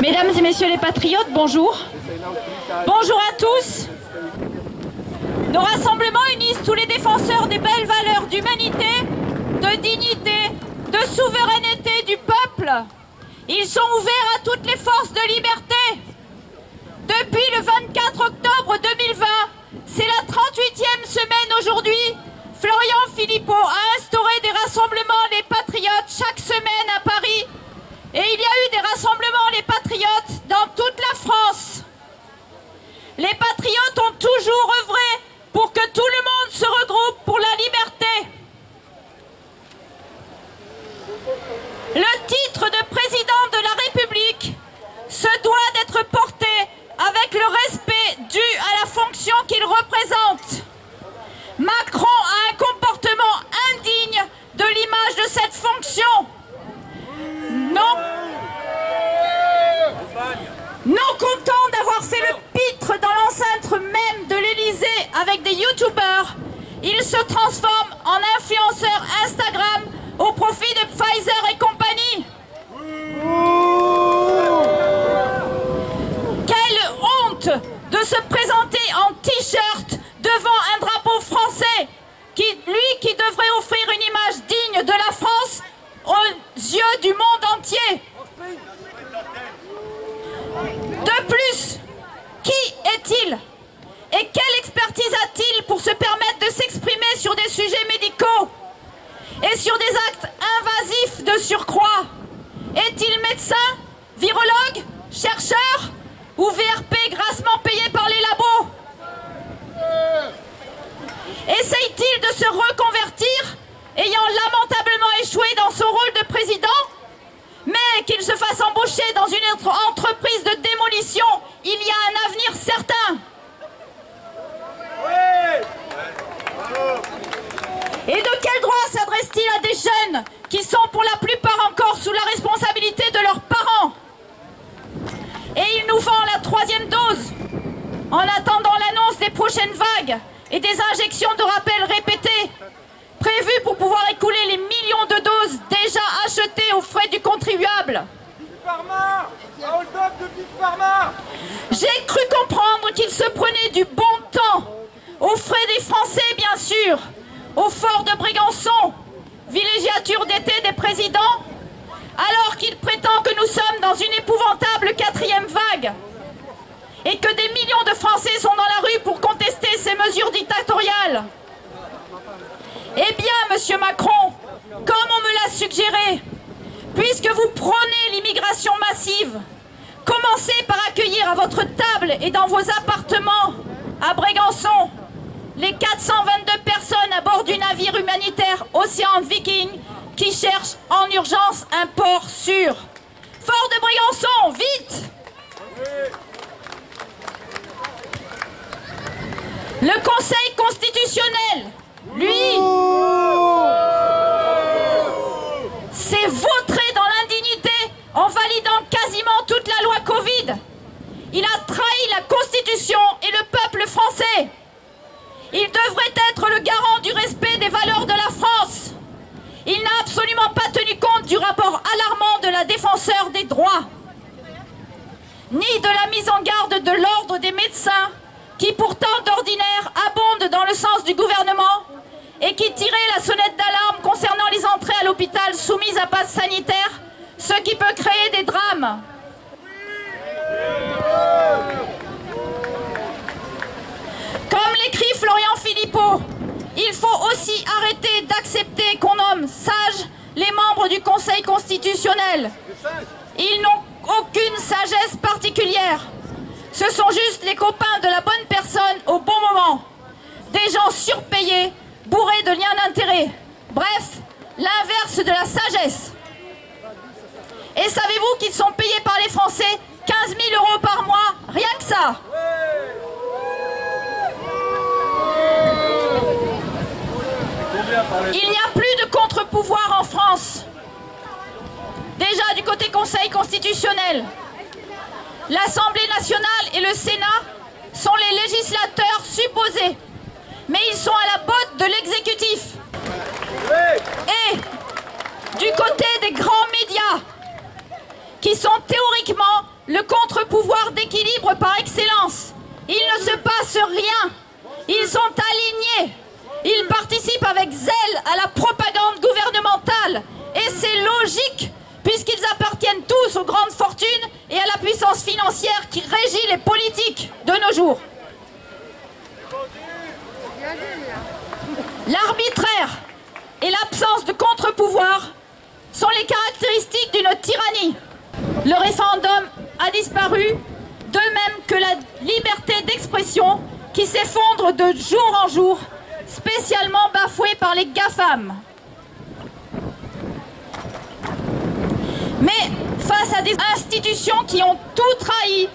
Mesdames et messieurs les patriotes, bonjour. Bonjour à tous. Nos rassemblements unissent tous les défenseurs des belles valeurs d'humanité, de dignité, de souveraineté du peuple. Ils sont ouverts à toutes les forces de liberté. Depuis le 24 octobre 2020, c'est la 38e semaine aujourd'hui, Florian Philippot a instauré des rassemblements les patriotes chaque semaine à Paris. Et il y a eu des rassemblements les patriotes dans toute la France. Les patriotes ont toujours œuvré pour que tout le monde se regroupe pour la liberté. Le titre de président de la République se doit d'être porté avec le respect dû à la fonction qu'il représente. Macron a un comportement indigne de l'image de cette fonction. Non content d'avoir fait le pitre dans l'enceinte même de l'Élysée avec des youtubeurs, il se transforme en influenceur Instagram au profit de Pfizer et compagnie. Quelle honte de se présenter en t-shirt devant un drapeau français, qui devrait offrir une image digne de la France aux yeux du monde entier. De plus, qui est-il? Et quelle expertise a-t-il pour se permettre de s'exprimer sur des sujets médicaux et sur des actes invasifs de surcroît? Est-il médecin, virologue, chercheur ou VRP grassement payé par les labos? Essaye-t-il de se reconvertir, ayant lamentablement échoué dans son rôle de président? Mais qu'il se fasse embaucher dans une entreprise de démolition, il y a un avenir certain. Et de quel droit s'adresse-t-il à des jeunes qui sont pour la plupart encore sous la responsabilité de leurs parents? Et il nous vend la 3e dose, en attendant l'annonce des prochaines vagues et des injections de rappel répétées, prévues pour pouvoir écouler les millions de doses déjà achetées aux frais du contribuable. J'ai cru comprendre qu'il se prenait du bon temps, aux frais des Français bien sûr, au fort de Brégançon, villégiature d'été des présidents, alors qu'il prétend que nous sommes dans une épouvantable 4e vague et que des millions de Français sont dans la rue pour contester ces mesures dictatoriales. Eh bien, monsieur Macron, comme on me l'a suggéré, puisque vous prônez l'immigration massive, commencez par accueillir à votre table et dans vos appartements à Brégançon les 422 personnes à bord du navire humanitaire Océan Viking qui cherchent en urgence un port sûr. Fort de Brégançon, vite! Le Conseil constitutionnel, lui, s'est vautré dans l'indignité en validant quasiment toute la loi Covid. Il a trahi la Constitution et le peuple français. Il devrait être le garant du respect des valeurs de la France. Il n'a absolument pas tenu compte du rapport alarmant de la défenseure des droits, ni de la mise en garde de l'ordre des médecins, qui pourtant d'ordinaire abonde dans le sens du gouvernement et qui tirait la sonnette d'alarme concernant les entrées à l'hôpital soumises à passe sanitaire, ce qui peut créer des drames. Comme l'écrit Florian Philippot, il faut aussi arrêter d'accepter qu'on nomme sages les membres du Conseil constitutionnel. Ils n'ont aucune sagesse particulière. Ce sont juste les copains de la bonne personne au bon moment. Des gens surpayés, bourrés de liens d'intérêt. Bref, l'inverse de la sagesse. Et savez-vous qu'ils sont payés par les Français 15 000 € par mois, rien que ça. Il n'y a plus de contre-pouvoir en France. Déjà du côté Conseil constitutionnel. L'Assemblée nationale et le Sénat sont les législateurs supposés, mais ils sont à la botte de l'exécutif. Et du côté des grands médias, qui qui sont théoriquement le contre-pouvoir d'équilibre par excellence. Il ne se passe rien. Ils sont alignés. Ils participent avec zèle à la propagande gouvernementale. Et c'est logique, puisqu'ils appartiennent tous aux grandes fortunes et à la puissance financière qui régit les politiques de nos jours. L'arbitraire et l'absence de contre-pouvoir sont les caractéristiques d'une tyrannie. Le référendum a disparu, de même que la liberté d'expression qui s'effondre de jour en jour, spécialement bafouée par les GAFAM. Mais face à des institutions qui ont tout trahi,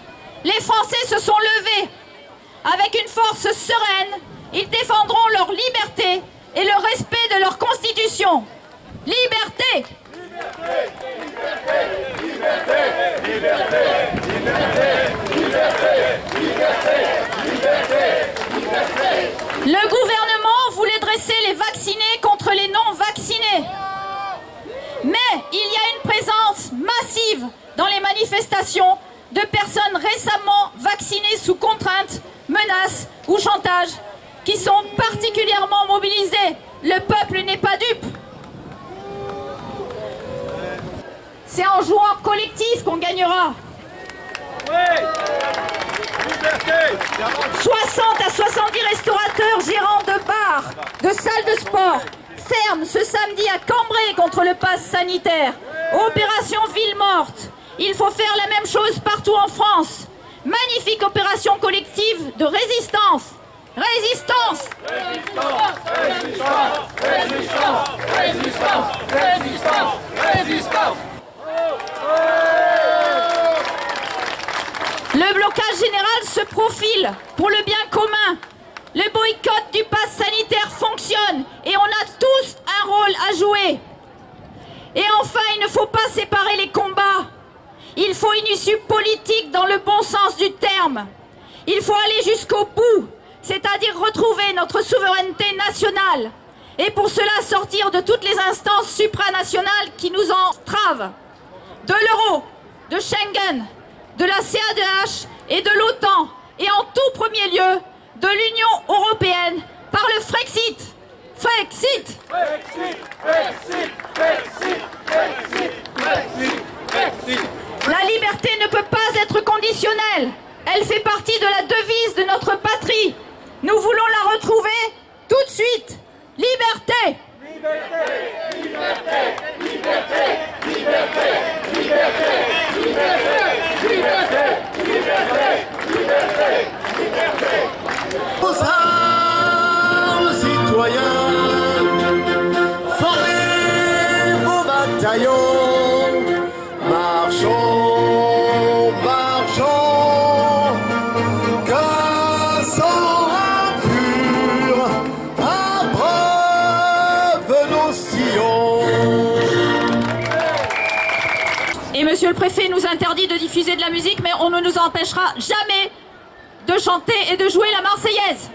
les Français se sont levés. Avec une force sereine, ils défendront leur liberté et le respect de leur constitution. Liberté! Le gouvernement voulait dresser les vaccinés contre les non-vaccinés. Mais il y a une présence massive dans les manifestations de personnes récemment vaccinées sous contrainte, menace ou chantage, qui sont particulièrement mobilisées. Le peuple n'est pas dupe. C'est en jouant collectif qu'on gagnera. 60 à 70 restaurateurs, gérants de bars, de salles de sport ferment ce samedi à Cambrai contre le pass sanitaire. Opération Ville Morte. Il faut faire la même chose partout en France. Magnifique opération collective de résistance. Résistance! Résistance! Résistance! Résistance! Résistance! Résistance! Résistance! Le blocage général se profile pour le bien commun. Le boycott du pass sanitaire fonctionne et on a tous un rôle à jouer. Et enfin, il ne faut pas séparer les combats. Il faut une issue politique dans le bon sens du terme. Il faut aller jusqu'au bout, c'est-à-dire retrouver notre souveraineté nationale. Et pour cela, sortir de toutes les instances supranationales qui nous entravent. De l'euro, de Schengen, de la CADH et de l'OTAN. Et en tout premier lieu, de l'Union européenne par le Frexit. Frexit. Frexit, Frexit, Frexit, Frexit, Frexit, Frexit. La liberté ne peut pas être conditionnelle. Elle fait partie de la devise de notre patrie. Nous voulons la retrouver tout de suite. Liberté. Liberté, liberté, liberté, liberté, liberté, liberté, liberté, liberté, liberté, liberté. Aux armes, citoyens, formez vos bataillons, marchons, marchons, qu'un sang impur abreuve nos sillons. Et monsieur le préfet nous interdit de diffuser de la musique, mais on ne nous empêchera jamais de chanter et de jouer la Marseillaise.